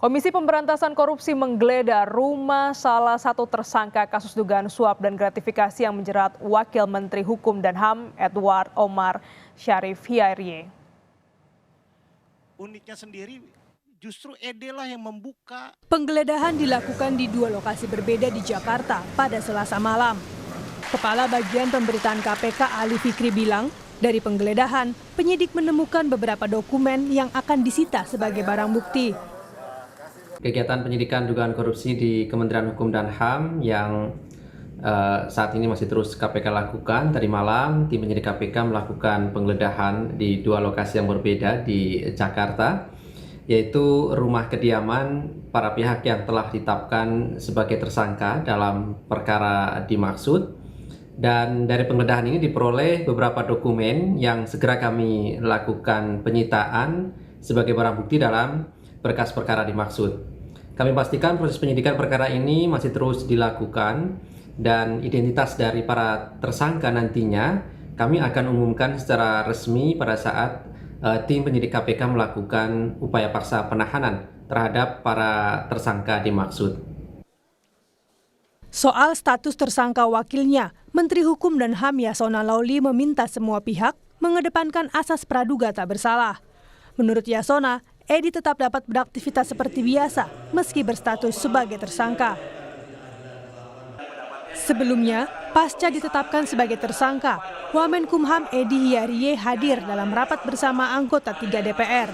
Komisi Pemberantasan Korupsi menggeledah rumah salah satu tersangka kasus dugaan suap dan gratifikasi yang menjerat Wakil Menteri Hukum dan HAM Edward Omar Syarif Hiarie. Uniknya sendiri justru Ede lah yang membuka. Penggeledahan dilakukan di dua lokasi berbeda di Jakarta pada Selasa malam. Kepala Bagian Pemberitaan KPK Ali Fikri bilang, dari penggeledahan, penyidik menemukan beberapa dokumen yang akan disita sebagai barang bukti. Kegiatan penyidikan dugaan korupsi di Kementerian Hukum dan HAM yang saat ini masih terus KPK lakukan. Tadi malam tim penyidik KPK melakukan penggeledahan di dua lokasi yang berbeda di Jakarta, yaitu rumah kediaman para pihak yang telah ditetapkan sebagai tersangka dalam perkara dimaksud. Dan dari penggeledahan ini diperoleh beberapa dokumen yang segera kami lakukan penyitaan sebagai barang bukti dalam berkas perkara dimaksud. Kami pastikan proses penyidikan perkara ini masih terus dilakukan dan identitas dari para tersangka nantinya kami akan umumkan secara resmi pada saat tim penyidik KPK melakukan upaya paksa penahanan terhadap para tersangka dimaksud. Soal status tersangka wakilnya, Menteri Hukum dan HAM Yasona Laoly meminta semua pihak mengedepankan asas praduga tak bersalah. Menurut Yasona, Edi tetap dapat beraktivitas seperti biasa meski berstatus sebagai tersangka. Sebelumnya, pasca ditetapkan sebagai tersangka, Wamenkumham Edi Hiarie hadir dalam rapat bersama anggota 3 DPR.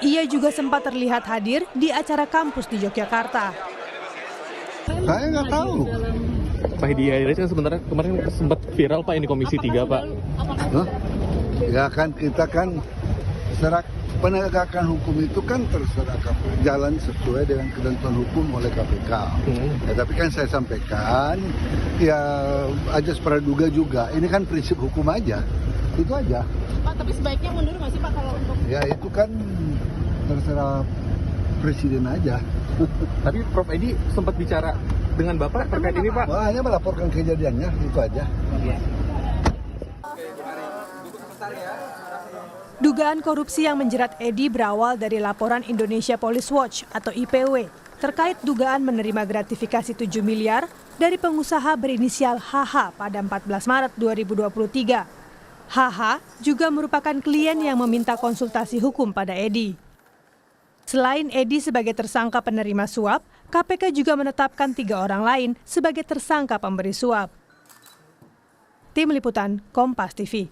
Ia juga sempat terlihat hadir di acara kampus di Yogyakarta. Saya nggak tahu. Pak Edi Hiarie kan sebenarnya kemarin sempat viral Pak ini Komisi 3 Pak. Ya kan kita kan penegakan hukum itu kan terserah jalan sesuai dengan ketentuan hukum oleh KPK. Ya, tapi kan saya sampaikan ya ajas praduga juga. Ini kan prinsip hukum aja. Itu aja. Pak, tapi sebaiknya mundur nggak sih Pak kalau untuk... Ya itu kan terserah presiden aja. Tapi Prof Edi sempat bicara dengan Bapak terkait ini Pak? Hanya melaporkan kejadiannya, itu aja. Dugaan korupsi yang menjerat Edi berawal dari laporan Indonesia Police Watch atau IPW terkait dugaan menerima gratifikasi 7 miliar dari pengusaha berinisial HH pada 14 Maret 2023. HH juga merupakan klien yang meminta konsultasi hukum pada Edi. Selain Edi sebagai tersangka penerima suap, KPK juga menetapkan 3 orang lain sebagai tersangka pemberi suap. Tim Liputan Kompas TV.